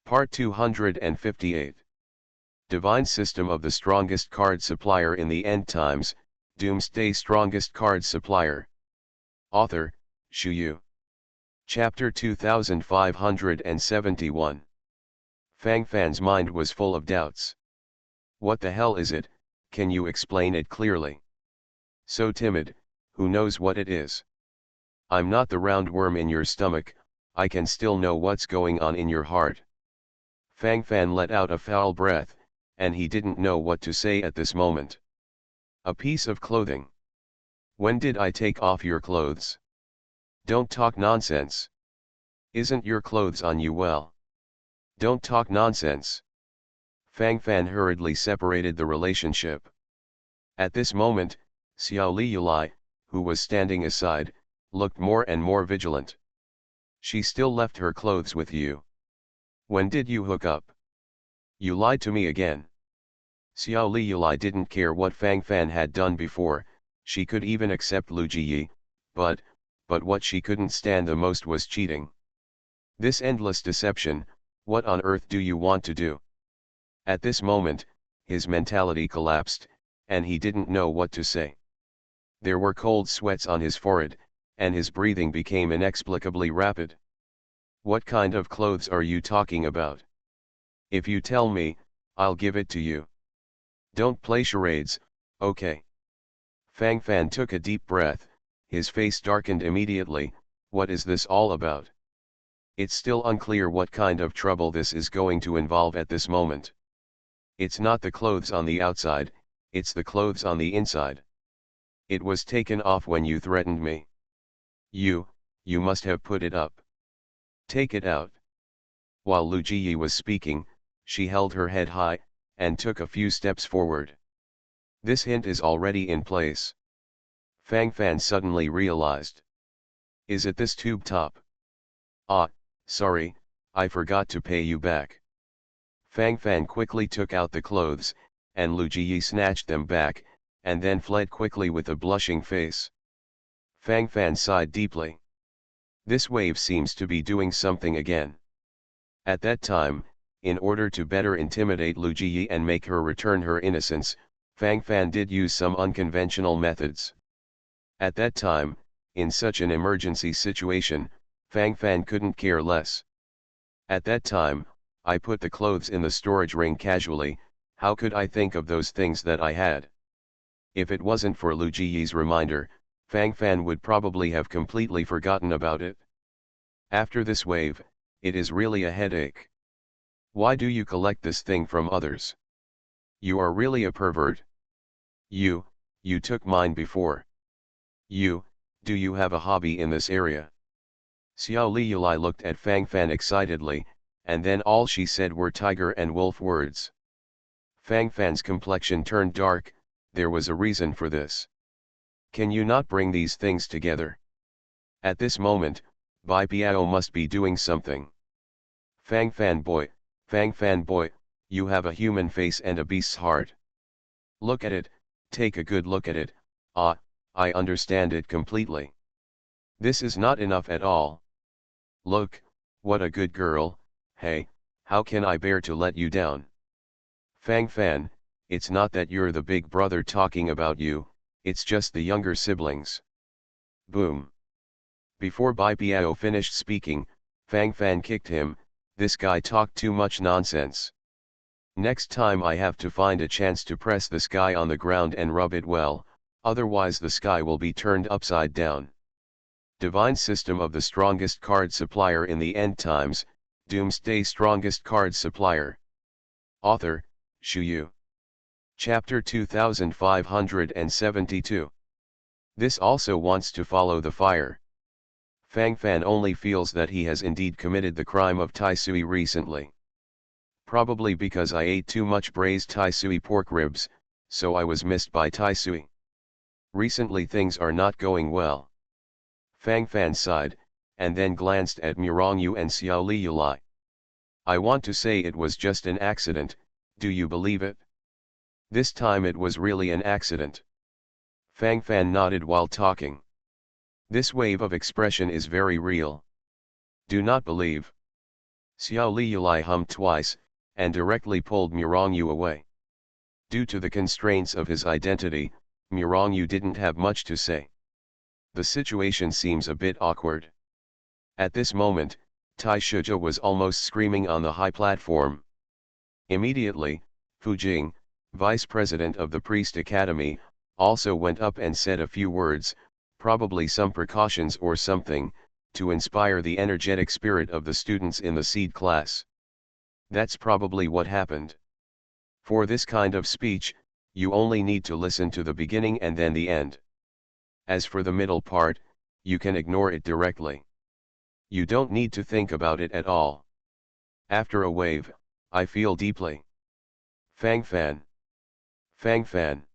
Part 258. Divine System of the Strongest Card Supplier in the End Times, Doomsday Strongest Card Supplier. Author, Shu Yu. Chapter 2571. Fang Fan's mind was full of doubts. What the hell is it? Can you explain it clearly? So timid, who knows what it is? I'm not the roundworm in your stomach, I can still know what's going on in your heart. Fang Fan let out a foul breath, and he didn't know what to say at this moment. A piece of clothing. When did I take off your clothes? Don't talk nonsense. Isn't your clothes on you well? Don't talk nonsense. Fang Fan hurriedly separated the relationship. At this moment, Xiao Liyulai, who was standing aside, looked more and more vigilant. She still left her clothes with you. When did you hook up? You lied to me again. Xiao Liyulai didn't care what Fang Fan had done before, she could even accept Lu Jiyi, but what she couldn't stand the most was cheating. This endless deception, what on earth do you want to do? At this moment, his mentality collapsed, and he didn't know what to say. There were cold sweats on his forehead, and his breathing became inexplicably rapid. What kind of clothes are you talking about? If you tell me, I'll give it to you. Don't play charades, okay? Fang Fan took a deep breath, his face darkened immediately. What is this all about? It's still unclear what kind of trouble this is going to involve at this moment. It's not the clothes on the outside, it's the clothes on the inside. It was taken off when you threatened me. You must have put it up. Take it out. While Lu Jiyi was speaking, she held her head high, and took a few steps forward. This hint is already in place. Fang Fan suddenly realized. Is it this tube top? Ah, sorry, I forgot to pay you back. Fang Fan quickly took out the clothes, and Lu Jiyi snatched them back, and then fled quickly with a blushing face. Fang Fan sighed deeply. This wave seems to be doing something again. At that time, in order to better intimidate Lu Jiyi and make her return her innocence, Fang Fan did use some unconventional methods. At that time, in such an emergency situation, Fang Fan couldn't care less. At that time, I put the clothes in the storage ring casually, how could I think of those things that I had? If it wasn't for Lu Jiyi's reminder, Fang Fan would probably have completely forgotten about it. After this wave, it is really a headache. Why do you collect this thing from others? You are really a pervert. You took mine before. Do you have a hobby in this area? Xiao Liyulai looked at Fang Fan excitedly, and then all she said were tiger and wolf words. Fang Fan's complexion turned dark, there was a reason for this. Can you not bring these things together? At this moment, Bai Piao must be doing something. Fang Fan boy, you have a human face and a beast's heart. Look at it, take a good look at it. Ah, I understand it completely. This is not enough at all. Look, what a good girl, hey, how can I bear to let you down? Fang Fan, it's not that you're the big brother talking about you, it's just the younger siblings. Boom. Before Bai Piao finished speaking, Fang Fan kicked him. This guy talked too much nonsense. Next time I have to find a chance to press this guy on the ground and rub it well, otherwise the sky will be turned upside down. Divine System of the Strongest Card Supplier in the End Times, Doomsday Strongest Card Supplier. Author, Shu Yu. Chapter 2572. This also wants to follow the fire. Fang Fan only feels that he has indeed committed the crime of Tai Sui recently. Probably because I ate too much braised Tai Sui pork ribs, so I was missed by Tai Sui. Recently things are not going well. Fang Fan sighed, and then glanced at Murongyu and Xiao Liyulai. I want to say it was just an accident, do you believe it? This time it was really an accident. Fang Fan nodded while talking. This wave of expression is very real. Do not believe. Xiao Liyulai hummed twice, and directly pulled Murongyu away. Due to the constraints of his identity, Murongyu didn't have much to say. The situation seems a bit awkward. At this moment, Tai Shijia was almost screaming on the high platform. Immediately, Fu Jing, vice president of the Priest Academy, also went up and said a few words, probably some precautions or something, to inspire the energetic spirit of the students in the seed class. That's probably what happened. For this kind of speech, you only need to listen to the beginning and then the end. As for the middle part, you can ignore it directly. You don't need to think about it at all. After a wave, I feel deeply. Fang Fan. Fang Fan.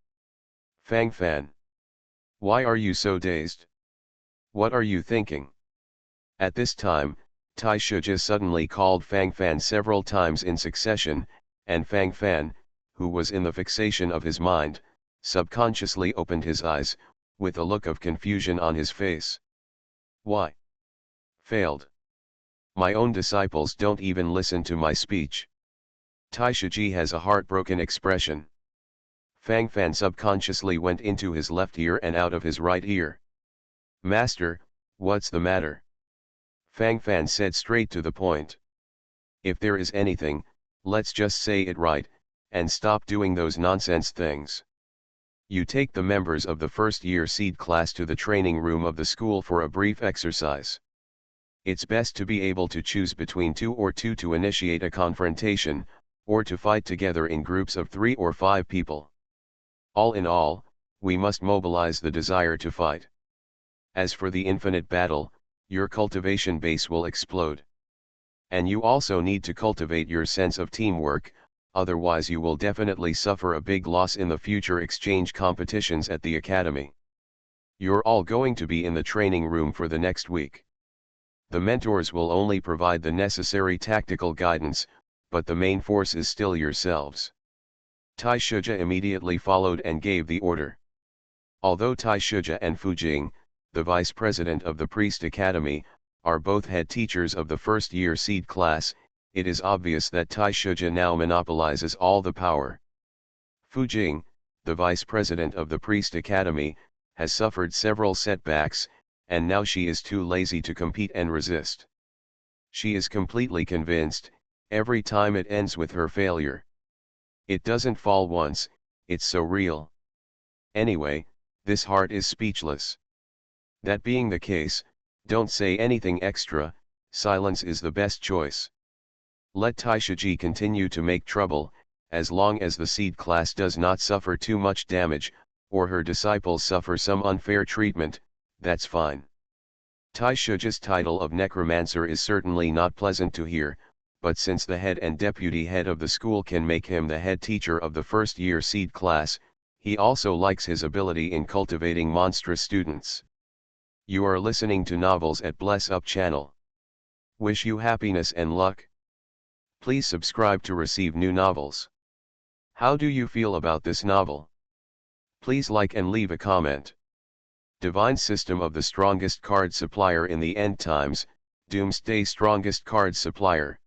Fang Fan. Why are you so dazed? What are you thinking? At this time, Tai Shijia suddenly called Fang Fan several times in succession, and Fang Fan, who was in the fixation of his mind, subconsciously opened his eyes, with a look of confusion on his face. Why? Failed. My own disciples don't even listen to my speech. Tai Shiji has a heartbroken expression. Fang Fan subconsciously went into his left ear and out of his right ear. Master, what's the matter? Fang Fan said straight to the point. If there is anything, let's just say it right, and stop doing those nonsense things. You take the members of the first year seed class to the training room of the school for a brief exercise. It's best to be able to choose between two to initiate a confrontation, or to fight together in groups of 3 or 5 people. All in all, we must mobilize the desire to fight. As for the infinite battle, your cultivation base will explode. And you also need to cultivate your sense of teamwork, otherwise you will definitely suffer a big loss in the future exchange competitions at the academy. You're all going to be in the training room for the next week. The mentors will only provide the necessary tactical guidance, but the main force is still yourselves. Tai Shijia immediately followed and gave the order. Although Tai Shijia and Fu Jing, the vice president of the Priest Academy, are both head teachers of the first year seed class, it is obvious that Tai Shijia now monopolizes all the power. Fu Jing, the vice president of the Priest Academy, has suffered several setbacks, and now she is too lazy to compete and resist. She is completely convinced, every time it ends with her failure. It doesn't fall once, it's so real. Anyway, this heart is speechless. That being the case, don't say anything extra, silence is the best choice. Let Tai Shiji continue to make trouble, as long as the seed class does not suffer too much damage, or her disciples suffer some unfair treatment, that's fine. Tai Shiji's title of necromancer is certainly not pleasant to hear, but since the head and deputy head of the school can make him the head teacher of the first year seed class, he also likes his ability in cultivating monstrous students. You are listening to Novels at Bless Up channel. Wish you happiness and luck. Please subscribe to receive new novels. How do you feel about this novel? Please like and leave a comment. Divine System of the Strongest Card Supplier in the End Times, Doomsday Strongest Card Supplier.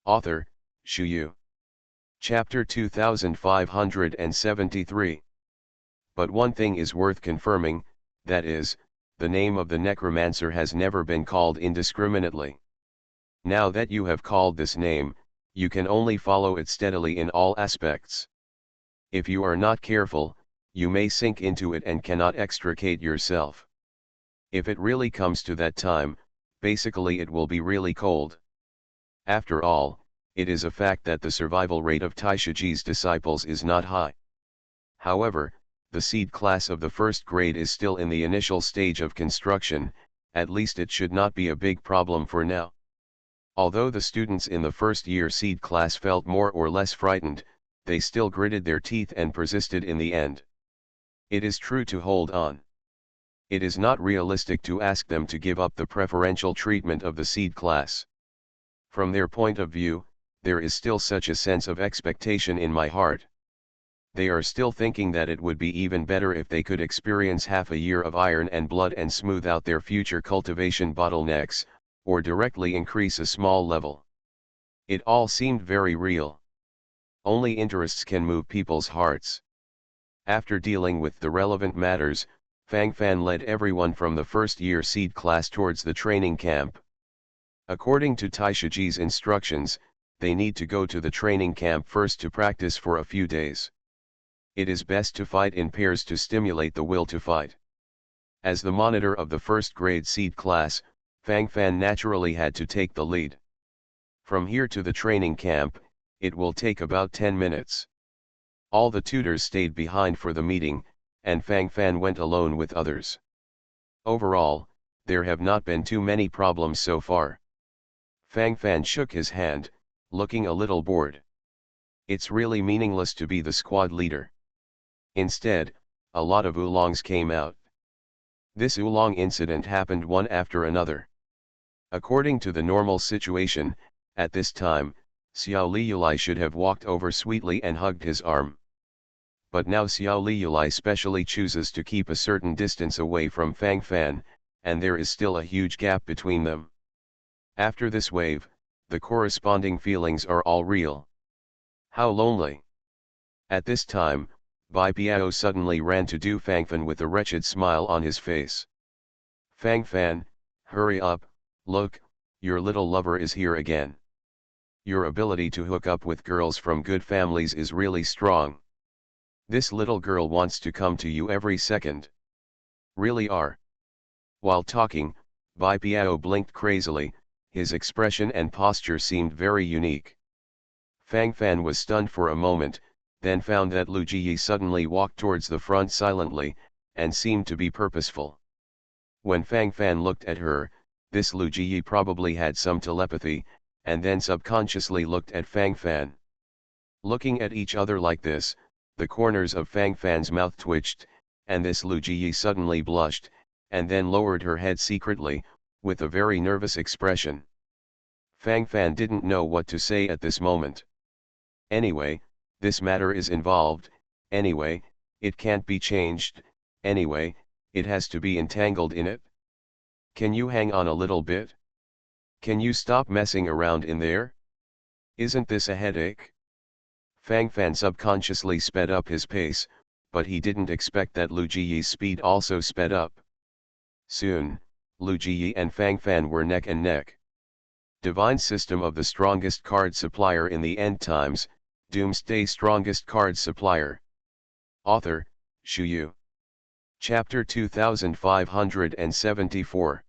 Author, Shu Yu. Chapter 2573. But one thing is worth confirming, that is, the name of the necromancer has never been called indiscriminately. Now that you have called this name, you can only follow it steadily in all aspects. If you are not careful, you may sink into it and cannot extricate yourself. If it really comes to that time, basically it will be really cold. After all, it is a fact that the survival rate of Tai Shiji's disciples is not high. However, the seed class of the first grade is still in the initial stage of construction, at least it should not be a big problem for now. Although the students in the first year seed class felt more or less frightened, they still gritted their teeth and persisted in the end. It is true to hold on. It is not realistic to ask them to give up the preferential treatment of the seed class. From their point of view, there is still such a sense of expectation in my heart. They are still thinking that it would be even better if they could experience half a year of iron and blood and smooth out their future cultivation bottlenecks, or directly increase a small level. It all seemed very real. Only interests can move people's hearts. After dealing with the relevant matters, Fang Fan led everyone from the first-year seed class towards the training camp. According to Taishiji's instructions, they need to go to the training camp first to practice for a few days. It is best to fight in pairs to stimulate the will to fight. As the monitor of the first-grade seed class, Fang Fan naturally had to take the lead. From here to the training camp, it will take about 10 minutes. All the tutors stayed behind for the meeting, and Fang Fan went alone with others. Overall, there have not been too many problems so far. Fang Fan shook his hand, looking a little bored. It's really meaningless to be the squad leader. Instead, a lot of oolongs came out. This oolong incident happened one after another. According to the normal situation, at this time, Xiao Liulai should have walked over sweetly and hugged his arm. But now Xiao Liulai specially chooses to keep a certain distance away from Fang Fan, and there is still a huge gap between them. After this wave, the corresponding feelings are all real. How lonely. At this time, Bai Piao suddenly ran to Du Fangfan with a wretched smile on his face. Fang Fan, hurry up, look, your little lover is here again. Your ability to hook up with girls from good families is really strong. This little girl wants to come to you every second. Really are. While talking, Bai Piao blinked crazily, his expression and posture seemed very unique. Fang Fan was stunned for a moment, then found that Lu Jiyi suddenly walked towards the front silently, and seemed to be purposeful. When Fang Fan looked at her, this Lu Jiyi probably had some telepathy, and then subconsciously looked at Fang Fan. Looking at each other like this, the corners of Fang Fan's mouth twitched, and this Lu Jiyi suddenly blushed, and then lowered her head secretly, with a very nervous expression. Fang Fan didn't know what to say at this moment. Anyway, this matter is involved, anyway, it can't be changed, anyway, it has to be entangled in it. Can you hang on a little bit? Can you stop messing around in there? Isn't this a headache? Fang Fan subconsciously sped up his pace, but he didn't expect that Lu Jiyi's speed also sped up. Soon, Lu Jiyi and Fang Fan were neck and neck. Divine System of the Strongest Card Supplier in the End Times, Doomsday Strongest Card Supplier. Author, Shu Yu. Chapter 2574.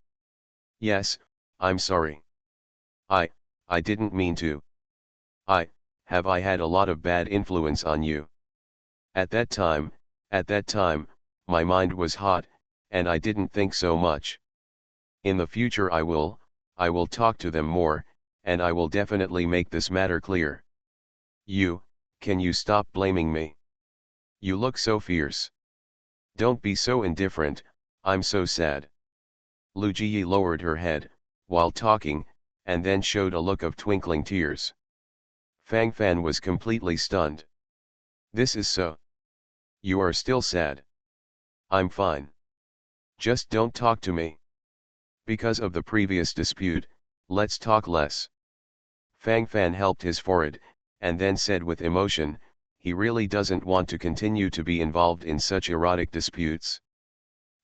Yes, I'm sorry. I didn't mean to. Have I had a lot of bad influence on you? At that time, my mind was hot, and I didn't think so much. In the future I will talk to them more, and I will definitely make this matter clear. Can you stop blaming me? You look so fierce. Don't be so indifferent, I'm so sad. Lu Jiyi lowered her head, while talking, and then showed a look of twinkling tears. Fang Fan was completely stunned. This is so. You are still sad. I'm fine. Just don't talk to me. Because of the previous dispute, let's talk less. Fang Fan helped his forehead, and then said with emotion, he really doesn't want to continue to be involved in such erotic disputes.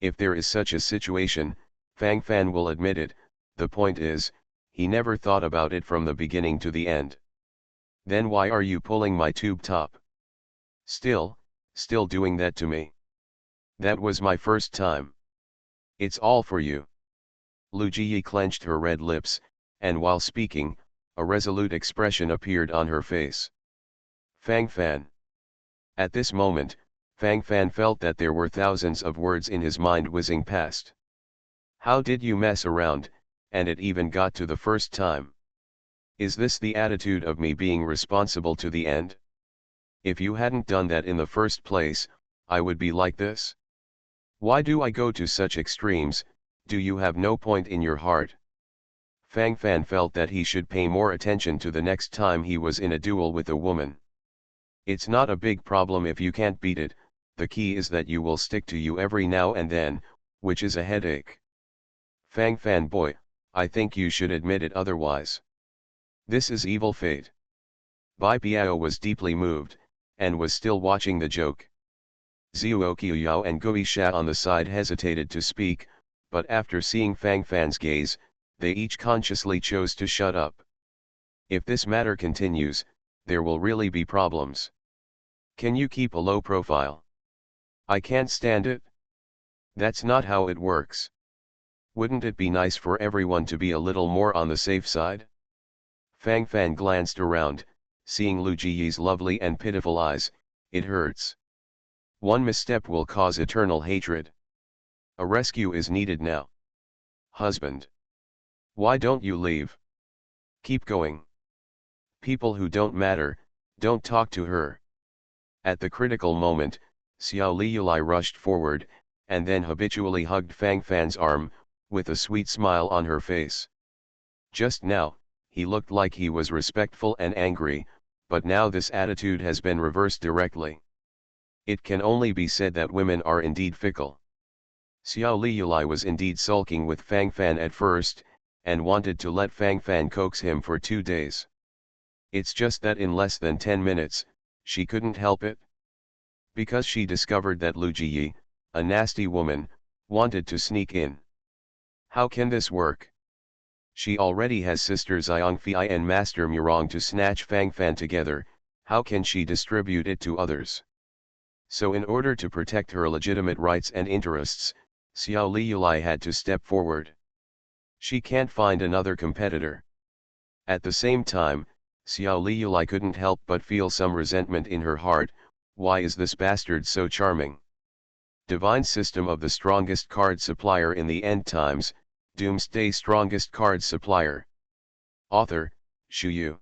If there is such a situation, Fang Fan will admit it, the point is, he never thought about it from the beginning to the end. Then why are you pulling my tube top? Still doing that to me. That was my first time. It's all for you. Lu Jiyi clenched her red lips, and while speaking, a resolute expression appeared on her face. Fang Fan. At this moment, Fang Fan felt that there were thousands of words in his mind whizzing past. How did you mess around, and it even got to the first time? Is this the attitude of me being responsible to the end? If you hadn't done that in the first place, I would be like this? Why do I go to such extremes? Do you have no point in your heart? Fang Fan felt that he should pay more attention to the next time he was in a duel with a woman. It's not a big problem if you can't beat it, the key is that you will stick to you every now and then, which is a headache. Fang Fan boy, I think you should admit it otherwise. This is evil fate. Bai Piao was deeply moved, and was still watching the joke. Zhuo Qiuyao and Gui Sha on the side hesitated to speak, but after seeing Fang Fan's gaze, they each consciously chose to shut up. If this matter continues, there will really be problems. Can you keep a low profile? I can't stand it. That's not how it works. Wouldn't it be nice for everyone to be a little more on the safe side? Fang Fan glanced around, seeing Lu Jiyi's lovely and pitiful eyes. It hurts. One misstep will cause eternal hatred. A rescue is needed now. Husband. Why don't you leave? Keep going. People who don't matter, don't talk to her. At the critical moment, Xiao Liulai rushed forward, and then habitually hugged Fang Fan's arm, with a sweet smile on her face. Just now, he looked like he was respectful and angry, but now this attitude has been reversed directly. It can only be said that women are indeed fickle. Xiao Liulai was indeed sulking with Fang Fan at first, and wanted to let Fang Fan coax him for 2 days. It's just that in less than 10 minutes, she couldn't help it. Because she discovered that Lu Jiyi, a nasty woman, wanted to sneak in. How can this work? She already has Sister Xiangfei and Master Murong to snatch Fang Fan together, how can she distribute it to others? So in order to protect her legitimate rights and interests, Xiao Liulai had to step forward. She can't find another competitor. At the same time, Xiao Liulai couldn't help but feel some resentment in her heart. Why is this bastard so charming? Divine System of the Strongest Card Supplier in the End Times, Doomsday Strongest Card Supplier. Author, Shu Yu.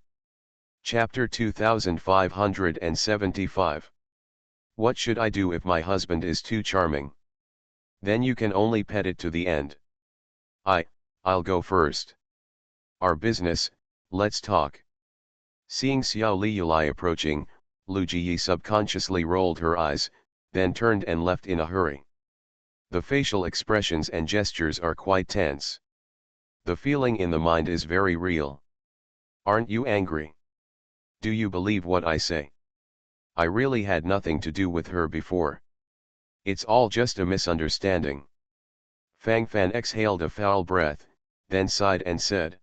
Chapter 2575. What should I do if my husband is too charming? Then you can only pet it to the end. I'll go first. Our business, let's talk. Seeing Xiao Liulai approaching, Lu Jiyi subconsciously rolled her eyes, then turned and left in a hurry. The facial expressions and gestures are quite tense. The feeling in the mind is very real. Aren't you angry? Do you believe what I say? I really had nothing to do with her before. It's all just a misunderstanding. Fang Fan exhaled a foul breath, then sighed and said.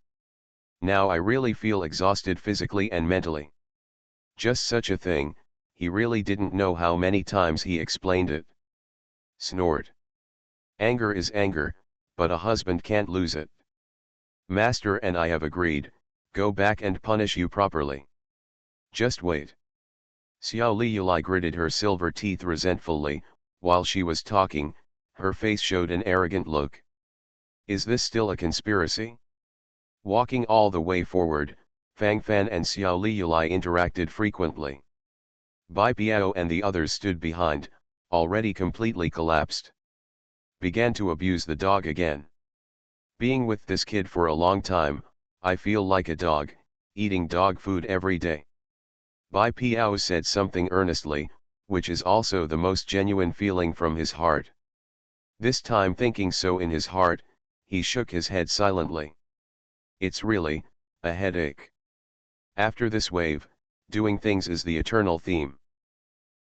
Now I really feel exhausted physically and mentally. Just such a thing, he really didn't know how many times he explained it. Snort. Anger is anger, but a husband can't lose it. Master and I have agreed, go back and punish you properly. Just wait. Xiao Liulai gritted her silver teeth resentfully. While she was talking, her face showed an arrogant look. Is this still a conspiracy? Walking all the way forward, Fang Fan and Xiao Liulai interacted frequently. Bai Piao and the others stood behind, already completely collapsed. Began to abuse the dog again. Being with this kid for a long time, I feel like a dog, eating dog food every day. Bai Piao said something earnestly, which is also the most genuine feeling from his heart. This time thinking so in his heart, he shook his head silently. It's really, a headache. After this wave, doing things is the eternal theme.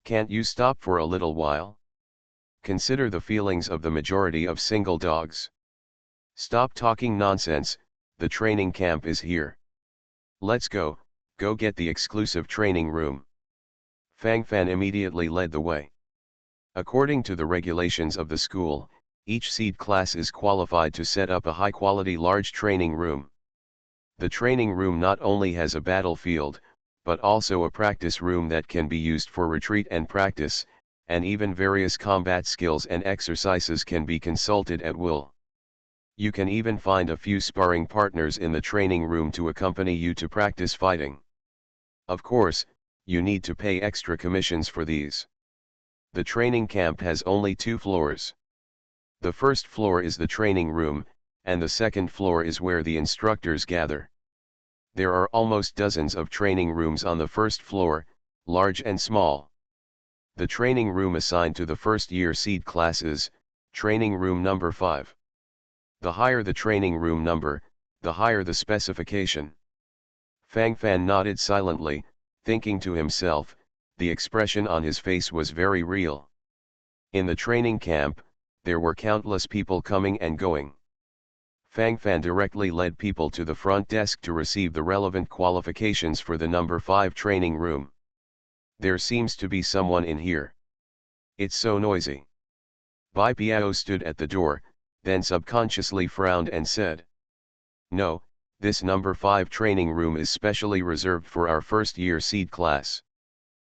Can't you stop for a little while? Consider the feelings of the majority of single dogs. Stop talking nonsense, the training camp is here. Let's go get the exclusive training room. Fang Fan immediately led the way. According to the regulations of the school, each seed class is qualified to set up a high-quality large training room. The training room not only has a battlefield, but also a practice room that can be used for retreat and practice, and even various combat skills and exercises can be consulted at will. You can even find a few sparring partners in the training room to accompany you to practice fighting. Of course, you need to pay extra commissions for these. The training camp has only 2 floors. The first floor is the training room, and the second floor is where the instructors gather. There are almost dozens of training rooms on the first floor, large and small. The training room assigned to the first-year seed classes, training room number 5. The higher the training room number, the higher the specification. Fang Fan nodded silently, thinking to himself, the expression on his face was very real. In the training camp, there were countless people coming and going. Fang Fan directly led people to the front desk to receive the relevant qualifications for the number 5 training room. There seems to be someone in here. It's so noisy. Bai Piao stood at the door, then subconsciously frowned and said, "No, this number 5 training room is specially reserved for our first year seed class.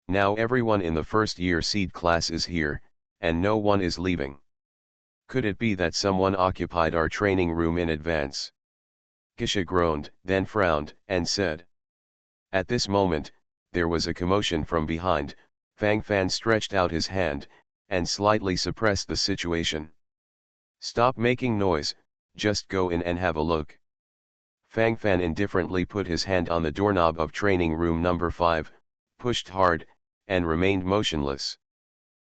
Now everyone in the first year seed class is here, and no one is leaving. Could it be that someone occupied our training room in advance?" Kisha groaned, then frowned, and said. At this moment, there was a commotion from behind. Fang Fan stretched out his hand, and slightly suppressed the situation. "Stop making noise, just go in and have a look." Fang Fan indifferently put his hand on the doorknob of training room number 5, pushed hard, and remained motionless.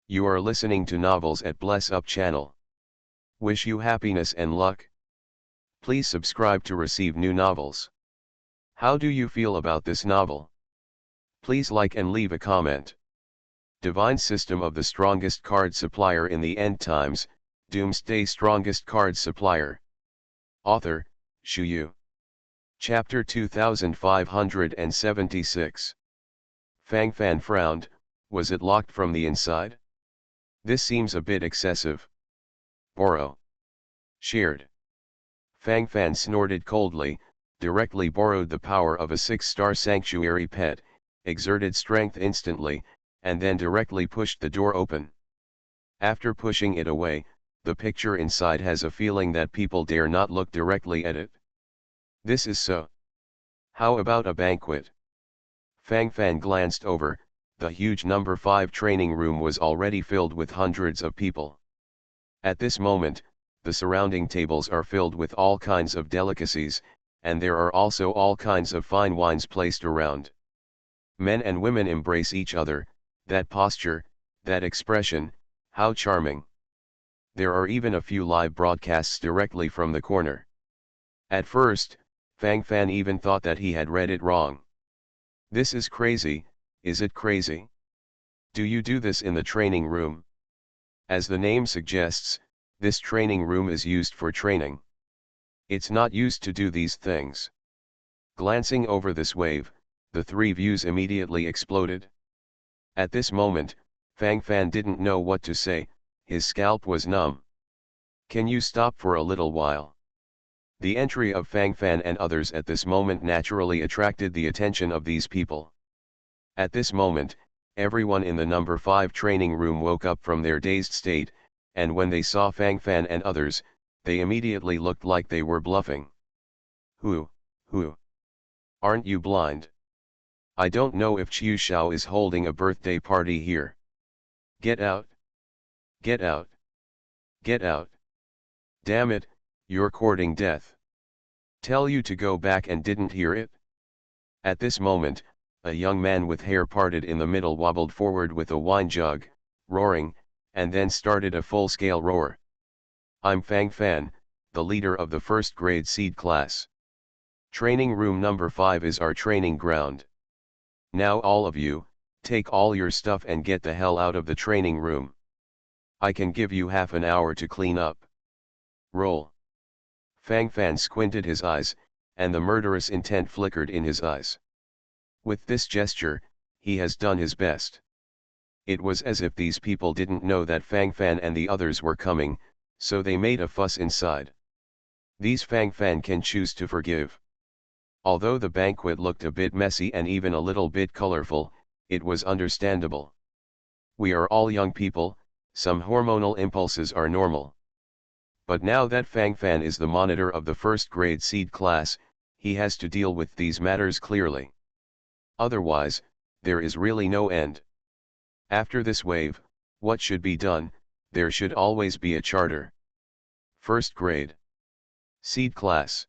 You are listening to novels at Bless Up channel. Wish you happiness and luck. Please subscribe to receive new novels. How do you feel about this novel? Please like and leave a comment. Divine System of the Strongest Card Supplier in the End Times, Doomsday Strongest Card Supplier. Author, Shu Yu. Chapter 2576. Fang Fan frowned. Was it locked from the inside? This seems a bit excessive. Borrow. Shared. Fang Fan snorted coldly, directly borrowed the power of a 6-star sanctuary pet, exerted strength instantly, and then directly pushed the door open. After pushing it away, the picture inside has a feeling that people dare not look directly at it. This is so. How about a banquet? Fang Fan glanced over. The huge number 5 training room was already filled with hundreds of people. At this moment, the surrounding tables are filled with all kinds of delicacies, and there are also all kinds of fine wines placed around. Men and women embrace each other. That posture, that expression, how charming. There are even a few live broadcasts directly from the corner. At first, Fang Fan even thought that he had read it wrong. This is crazy, is it crazy? Do you do this in the training room? As the name suggests, this training room is used for training. It's not used to do these things. Glancing over this wave, the 3 views immediately exploded. At this moment, Fang Fan didn't know what to say, his scalp was numb. Can you stop for a little while? The entry of Fang Fan and others at this moment naturally attracted the attention of these people. At this moment, everyone in the number 5 training room woke up from their dazed state, and when they saw Fang Fan and others, they immediately looked like they were bluffing. Who? Aren't you blind? I don't know if Chiu Xiao is holding a birthday party here. Get out! Get out! Get out! Damn it, you're courting death. Tell you to go back and didn't hear it? At this moment, a young man with hair parted in the middle wobbled forward with a wine jug, roaring, and then started a full-scale roar. I'm Fang Fan, the leader of the first grade seed class. Training room number 5 is our training ground. Now all of you, take all your stuff and get the hell out of the training room. I can give you half an hour to clean up. Roll. Fang Fan squinted his eyes, and the murderous intent flickered in his eyes. With this gesture, he has done his best. It was as if these people didn't know that Fang Fan and the others were coming, so they made a fuss inside. These Fang Fan can choose to forgive. Although the banquet looked a bit messy and even a little bit colorful, it was understandable. We are all young people, some hormonal impulses are normal. But now that Fang Fan is the monitor of the first grade seed class, he has to deal with these matters clearly. Otherwise, there is really no end. After this wave, what should be done? There should always be a charter. First grade. Seed class.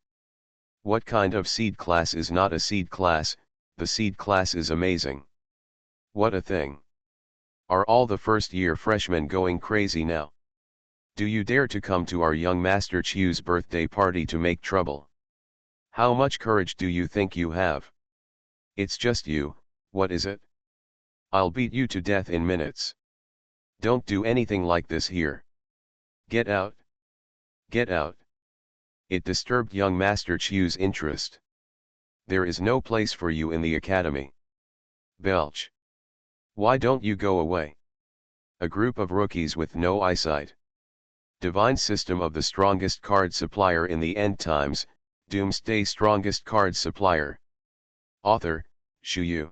What kind of seed class is not a seed class? The seed class is amazing. What a thing. Are all the first year freshmen going crazy now? Do you dare to come to our young Master Chiu's birthday party to make trouble? How much courage do you think you have? It's just you, what is it? I'll beat you to death in minutes. Don't do anything like this here. Get out. Get out. It disturbed young Master Chiu's interest. There is no place for you in the academy. Belch. Why don't you go away? A group of rookies with no eyesight. Divine system of the strongest card supplier in the end times, Doomsday strongest card supplier. Author, Shuyu.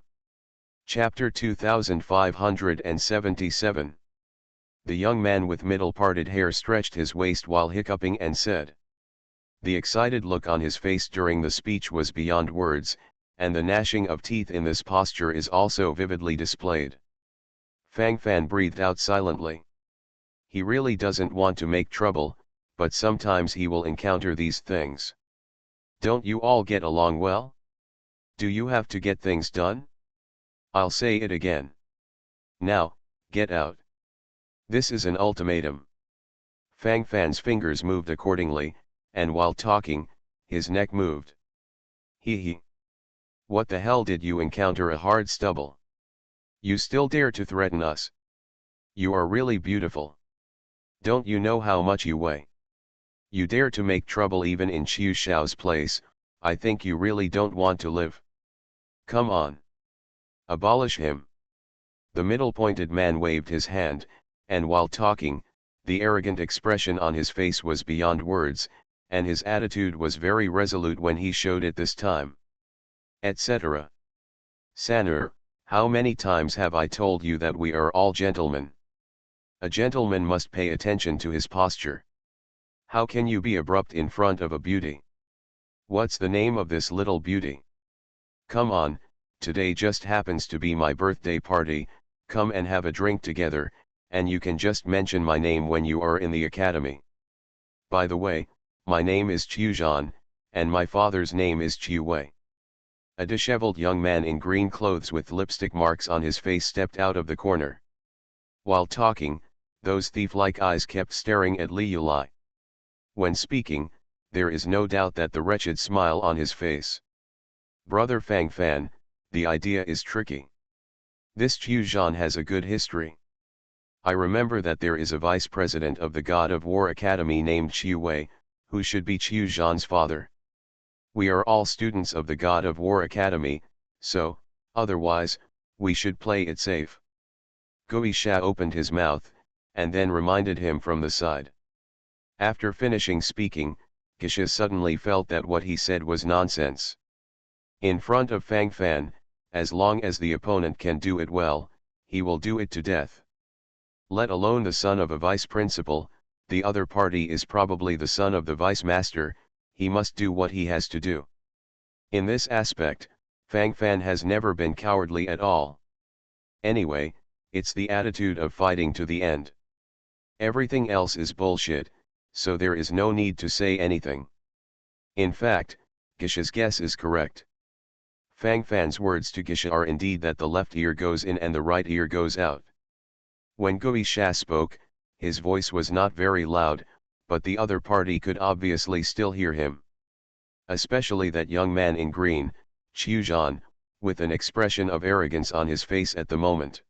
Chapter 2577. The young man with middle parted hair stretched his waist while hiccuping and said. The excited look on his face during the speech was beyond words, and the gnashing of teeth in this posture is also vividly displayed. Fang Fan breathed out silently. He really doesn't want to make trouble, but sometimes he will encounter these things. Don't you all get along well? Do you have to get things done? I'll say it again. Now, get out. This is an ultimatum. Fang Fan's fingers moved accordingly, and while talking, his neck moved. Hee. What the hell did you encounter a hard stubble? You still dare to threaten us? You are really beautiful. Don't you know how much you weigh? You dare to make trouble even in Chiu Xiao's place. I think you really don't want to live. Come on. Abolish him. The middle-pointed man waved his hand, and while talking, the arrogant expression on his face was beyond words, and his attitude was very resolute when he showed it this time. Etc. Sanur, how many times have I told you that we are all gentlemen? A gentleman must pay attention to his posture. How can you be abrupt in front of a beauty? What's the name of this little beauty? Come on, today just happens to be my birthday party, come and have a drink together, and you can just mention my name when you are in the academy. By the way, my name is Chiuzhan, and my father's name is Chiu Wei. A disheveled young man in green clothes with lipstick marks on his face stepped out of the corner. While talking, those thief-like eyes kept staring at Li Yulai. When speaking, there is no doubt that the wretched smile on his face. Brother Fang Fan, the idea is tricky. This Chiuzhan has a good history. I remember that there is a vice president of the God of War Academy named Chiu Wei, who should be Chiuzhan's father. We are all students of the God of War Academy, so, otherwise, we should play it safe. Guisha opened his mouth, and then reminded him from the side. After finishing speaking, Gisha suddenly felt that what he said was nonsense. In front of Fang Fan, as long as the opponent can do it well, he will do it to death. Let alone the son of a vice principal, the other party is probably the son of the vice master, he must do what he has to do. In this aspect, Fang Fan has never been cowardly at all. Anyway, it's the attitude of fighting to the end. Everything else is bullshit, so there is no need to say anything. In fact, Gisha's guess is correct. Fang Fan's words to Gisha are indeed that the left ear goes in and the right ear goes out. When Guisha spoke, his voice was not very loud, but the other party could obviously still hear him. Especially that young man in green, Chiuzhan, with an expression of arrogance on his face at the moment.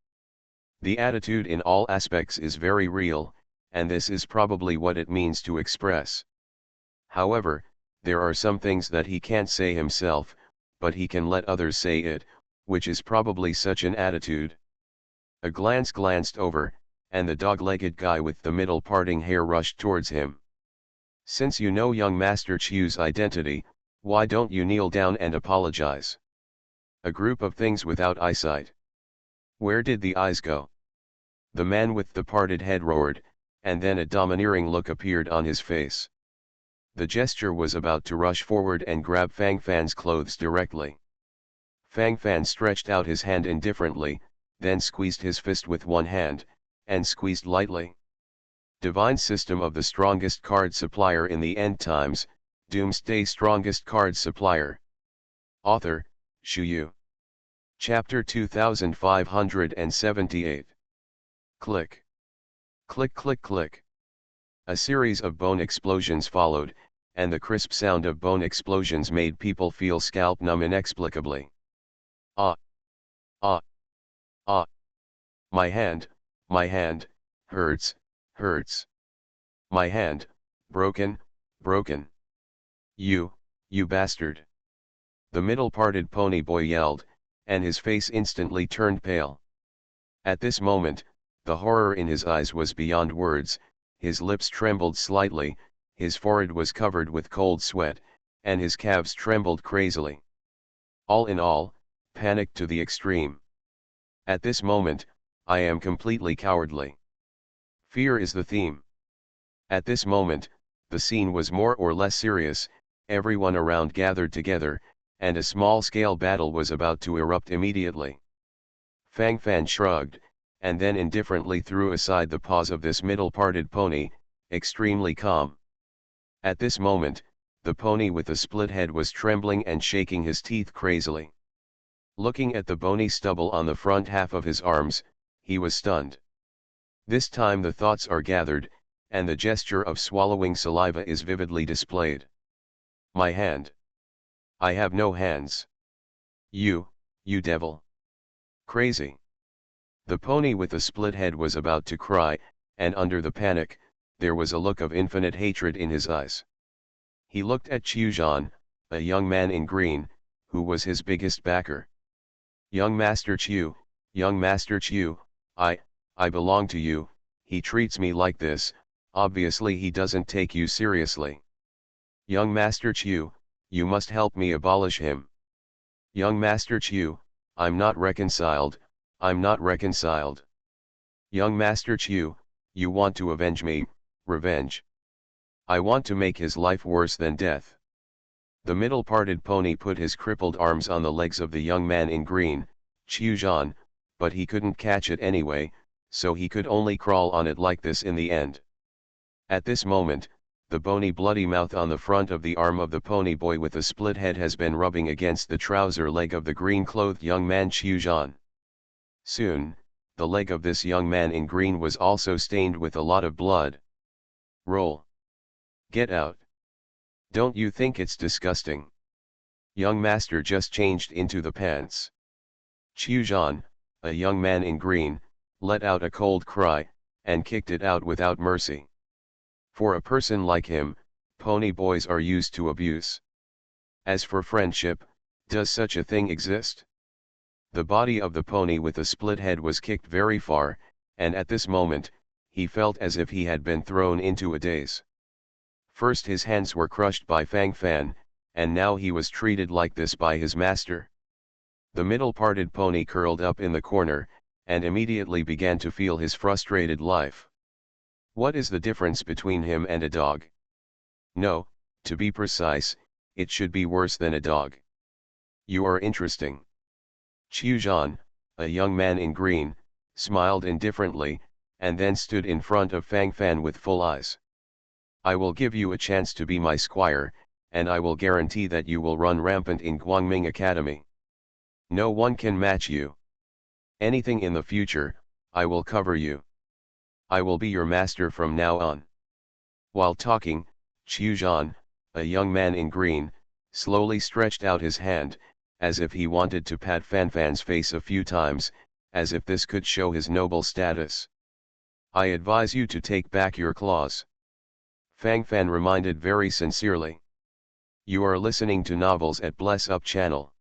The attitude in all aspects is very real, and this is probably what it means to express. However, there are some things that he can't say himself, but he can let others say it, which is probably such an attitude. A glance glanced over, and the dog-legged guy with the middle parting hair rushed towards him. Since you know young Master Chiu's identity, why don't you kneel down and apologize? A group of things without eyesight. Where did the eyes go? The man with the parted head roared, and then a domineering look appeared on his face. The gesture was about to rush forward and grab Fang Fan's clothes directly. Fang Fan stretched out his hand indifferently, then squeezed his fist with one hand, and squeezed lightly. Divine system of the strongest card supplier in the end times, Doomsday strongest card supplier. Author, Shuyu. Chapter 2578. Click. Click click click. A series of bone explosions followed, and the crisp sound of bone explosions made people feel scalp numb inexplicably. Ah, ah, ah, my hand, hurts, hurts. My hand, broken, broken. You bastard. The middle-parted pony boy yelled, and his face instantly turned pale. At this moment, the horror in his eyes was beyond words, his lips trembled slightly, his forehead was covered with cold sweat, and his calves trembled crazily. All in all, panic to the extreme. At this moment, I am completely cowardly. Fear is the theme. At this moment, the scene was more or less serious, everyone around gathered together, and a small-scale battle was about to erupt immediately. Fang Fan shrugged, and then indifferently threw aside the paws of this middle-parted pony, extremely calm. At this moment, the pony with the split head was trembling and shaking his teeth crazily. Looking at the bony stubble on the front half of his arms, he was stunned. This time the thoughts are gathered, and the gesture of swallowing saliva is vividly displayed. My hand. I have no hands. You devil. Crazy. The pony with the split head was about to cry, and under the panic, there was a look of infinite hatred in his eyes. He looked at Qiuzhan, a young man in green, who was his biggest backer. Young Master Qiu, I belong to you. He treats me like this, obviously he doesn't take you seriously. Young Master Qiu, you must help me abolish him. Young Master Qiu, I'm not reconciled. Young Master Qiu, you want to avenge me, revenge. I want to make his life worse than death. The middle-parted pony put his crippled arms on the legs of the young man in green, Qiuzhan, but he couldn't catch it anyway, so he could only crawl on it like this in the end. At this moment, the bony bloody mouth on the front of the arm of the pony boy with the split head has been rubbing against the trouser leg of the green-clothed young man Qiuzhan. Soon, the leg of this young man in green was also stained with a lot of blood. Roll. Get out. Don't you think it's disgusting? Young master just changed into the pants. Qiuzhan, a young man in green, let out a cold cry, and kicked it out without mercy. For a person like him, pony boys are used to abuse. As for friendship, does such a thing exist? The body of the pony with the split head was kicked very far, and at this moment, he felt as if he had been thrown into a daze. First his hands were crushed by Fang Fan, and now he was treated like this by his master. The middle-parted pony curled up in the corner, and immediately began to feel his frustrated life. What is the difference between him and a dog? No, to be precise, it should be worse than a dog. You are interesting. Qiuzhan, a young man in green, smiled indifferently, and then stood in front of Fang Fan with full eyes. I will give you a chance to be my squire, and I will guarantee that you will run rampant in Guangming Academy. No one can match you. Anything in the future, I will cover you. I will be your master from now on. While talking, Qiuzhan, a young man in green, slowly stretched out his hand, as if he wanted to pat Fan Fan's face a few times, as if this could show his noble status. I advise you to take back your claws. Fang Fan reminded very sincerely. You are listening to novels at Bless Up channel.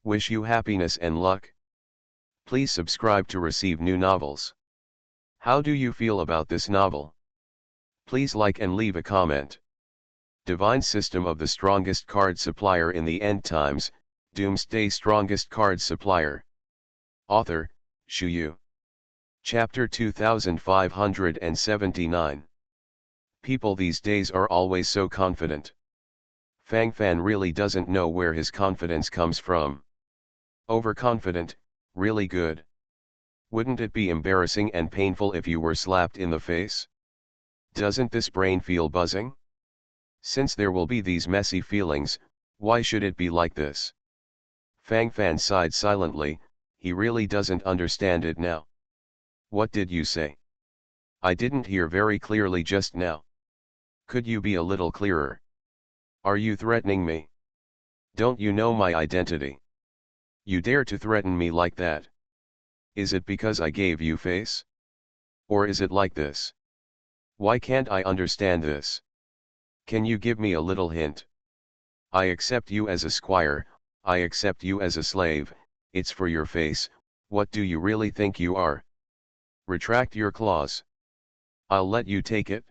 Wish you happiness and luck. Please subscribe to receive new novels. How do you feel about this novel? Please like and leave a comment. Divine System of the Strongest Card Supplier in the End Times, Doomsday Strongest Card Supplier. Author, Shu Yu. Chapter 2579. People these days are always so confident. Fang Fan really doesn't know where his confidence comes from. Overconfident, really good. Wouldn't it be embarrassing and painful if you were slapped in the face? Doesn't this brain feel buzzing? Since there will be these messy feelings, why should it be like this? Fang Fan sighed silently, he really doesn't understand it now. What did you say? I didn't hear very clearly just now. Could you be a little clearer? Are you threatening me? Don't you know my identity? You dare to threaten me like that? Is it because I gave you face? Or is it like this? Why can't I understand this? Can you give me a little hint? I accept you as a squire, I accept you as a slave, it's for your face, what do you really think you are? Retract your claws. I'll let you take it.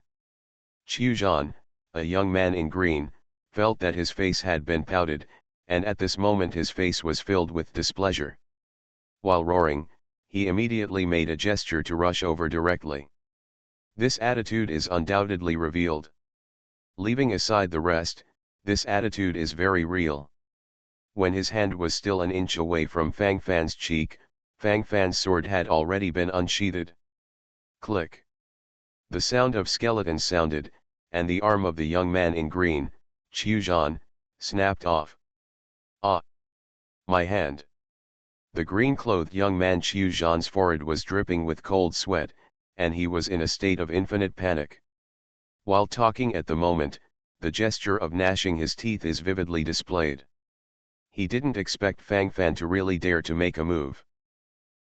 Qiuzhan, a young man in green, felt that his face had been pouted, and at this moment his face was filled with displeasure. While roaring, he immediately made a gesture to rush over directly. This attitude is undoubtedly revealed. Leaving aside the rest, this attitude is very real. When his hand was still an inch away from Fang Fan's cheek, Fang Fan's sword had already been unsheathed. Click. The sound of skeletons sounded, and the arm of the young man in green, Qiuzhan, snapped off. Ah! My hand! The green-clothed young man Qiuzhan's forehead was dripping with cold sweat, and he was in a state of infinite panic. While talking at the moment, the gesture of gnashing his teeth is vividly displayed. He didn't expect Fang Fan to really dare to make a move.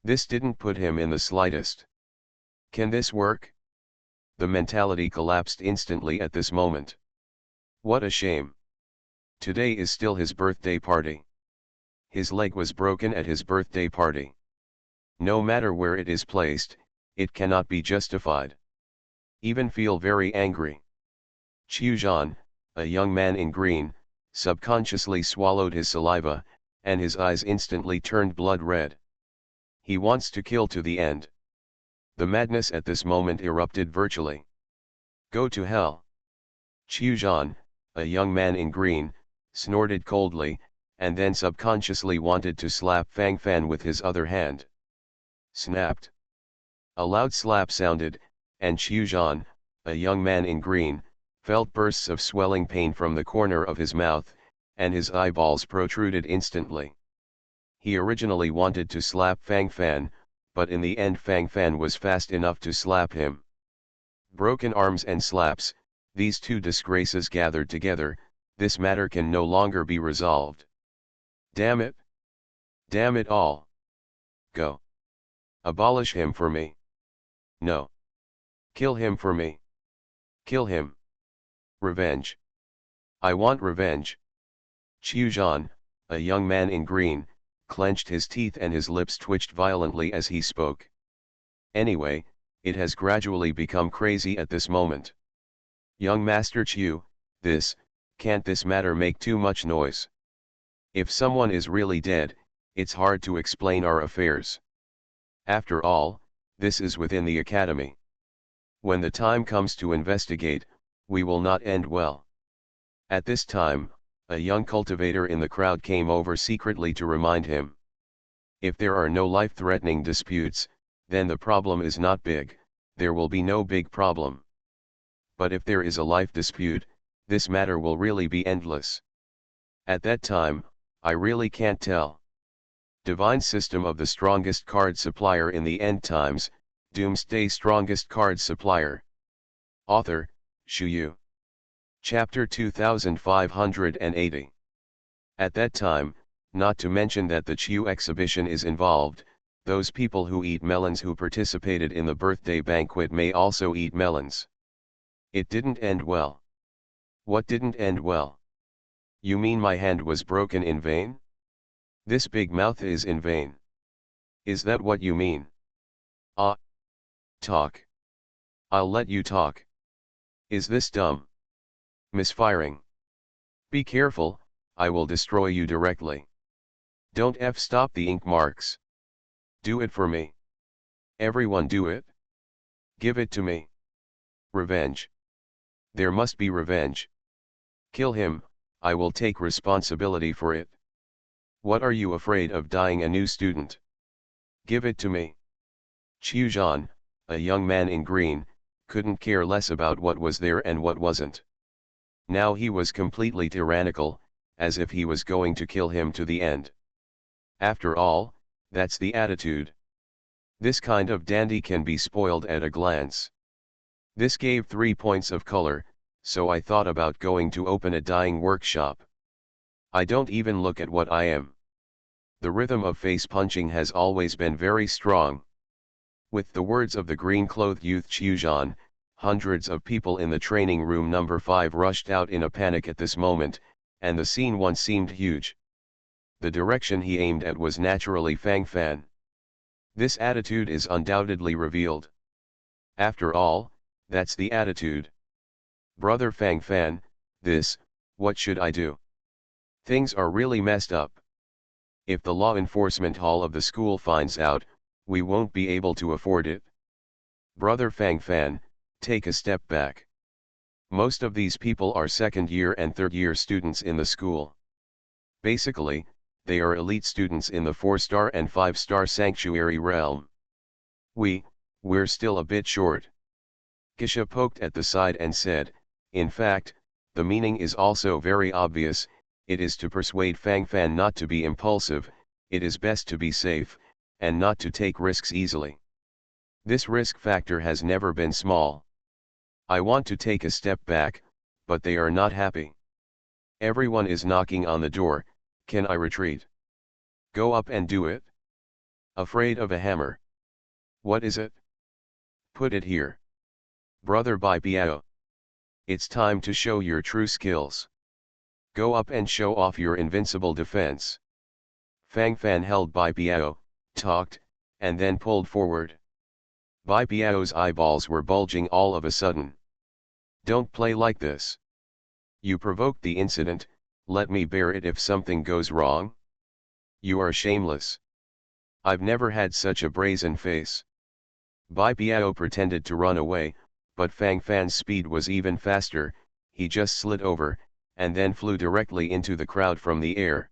This didn't put him in the slightest. Can this work? The mentality collapsed instantly at this moment. What a shame. Today is still his birthday party. His leg was broken at his birthday party. No matter where it is placed, it cannot be justified. Even feel very angry. Qiuzhan, a young man in green, subconsciously swallowed his saliva, and his eyes instantly turned blood red. He wants to kill to the end. The madness at this moment erupted virtually. Go to hell. Qiuzhan, a young man in green, snorted coldly, and then subconsciously wanted to slap Fang Fan with his other hand. Snapped. A loud slap sounded, and Qiuzhan, a young man in green, felt bursts of swelling pain from the corner of his mouth, and his eyeballs protruded instantly. He originally wanted to slap Fang Fan, but in the end Fang Fan was fast enough to slap him. Broken arms and slaps, these two disgraces gathered together, this matter can no longer be resolved. Damn it! Damn it all! Go! Abolish him for me! No! Kill him for me! Kill him! Revenge! I want revenge! Qiuzhan, a young man in green, clenched his teeth and his lips twitched violently as he spoke. Anyway, it has gradually become crazy at this moment. Young Master Qiu, can't this matter make too much noise? If someone is really dead, it's hard to explain our affairs. After all, this is within the academy. When the time comes to investigate, we will not end well. At this time, a young cultivator in the crowd came over secretly to remind him. If there are no life-threatening disputes, then the problem is not big, there will be no big problem. But if there is a life dispute, this matter will really be endless. At that time, I really can't tell. Divine System of the Strongest Card Supplier in the End Times, Doomsday Strongest Card Supplier. Author, Shu Yu. Chapter 2580. At that time, not to mention that the Qiu exhibition is involved, those people who eat melons who participated in the birthday banquet may also eat melons. It didn't end well. What didn't end well? You mean my hand was broken in vain? This big mouth is in vain. Is that what you mean? Ah. Talk. I'll let you talk. Is this dumb? Misfiring. Be careful, I will destroy you directly. Don't stop the ink marks. Do it for me. Everyone do it. Give it to me. Revenge. There must be revenge. Kill him, I will take responsibility for it. What are you afraid of dying a new student? Give it to me. Qiuzhan, a young man in green, couldn't care less about what was there and what wasn't. Now he was completely tyrannical, as if he was going to kill him to the end. After all, that's the attitude. This kind of dandy can be spoiled at a glance. This gave 3 points of color, so I thought about going to open a dyeing workshop. I don't even look at what I am. The rhythm of face punching has always been very strong. With the words of the green-clothed youth Chuzhan, hundreds of people in the training room number 5 rushed out in a panic at this moment, and the scene once seemed huge. The direction he aimed at was naturally Fang Fan. This attitude is undoubtedly revealed. After all, that's the attitude. Brother Fang Fan, what should I do? Things are really messed up. If the law enforcement hall of the school finds out, we won't be able to afford it. Brother Fang Fan, take a step back. Most of these people are second-year and third-year students in the school. Basically, they are elite students in the 4-star and 5-star sanctuary realm. We're still a bit short. Gisha poked at the side and said, in fact, the meaning is also very obvious. It is to persuade Fang Fan not to be impulsive, it is best to be safe, and not to take risks easily. This risk factor has never been small. I want to take a step back, but they are not happy. Everyone is knocking on the door, can I retreat? Go up and do it. Afraid of a hammer? What is it? Put it here. Brother Bai Biao. It's time to show your true skills. Go up and show off your invincible defense. Fang Fan held Bai Biao, talked, and then pulled forward. Bai Biao's eyeballs were bulging all of a sudden. Don't play like this. You provoked the incident, let me bear it if something goes wrong. You are shameless. I've never had such a brazen face. Bai Biao pretended to run away, but Fang Fan's speed was even faster. He just slid over, and then flew directly into the crowd from the air.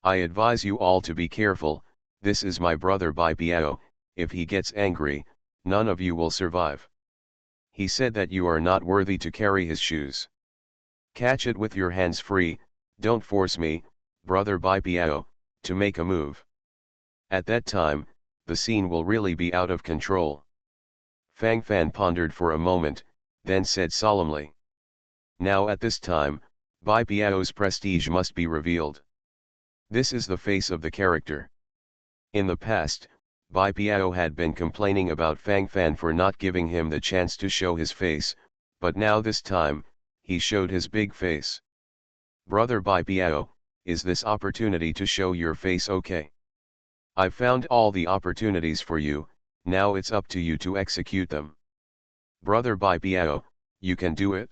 I advise you all to be careful, this is my brother Bai Biao, if he gets angry, none of you will survive. He said that you are not worthy to carry his shoes. Catch it with your hands free, don't force me, brother Bai Biao, to make a move. At that time, the scene will really be out of control. Fang Fan pondered for a moment, then said solemnly. Now at this time, Bai Biao's prestige must be revealed. This is the face of the character. In the past, Bai Biao had been complaining about Fang Fan for not giving him the chance to show his face, but now this time, he showed his big face. Brother Bai Biao, is this opportunity to show your face okay? I've found all the opportunities for you, now it's up to you to execute them. Brother Bai Biao, you can do it?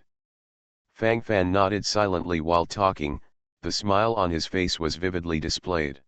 Fang Fan nodded silently while talking, the smile on his face was vividly displayed.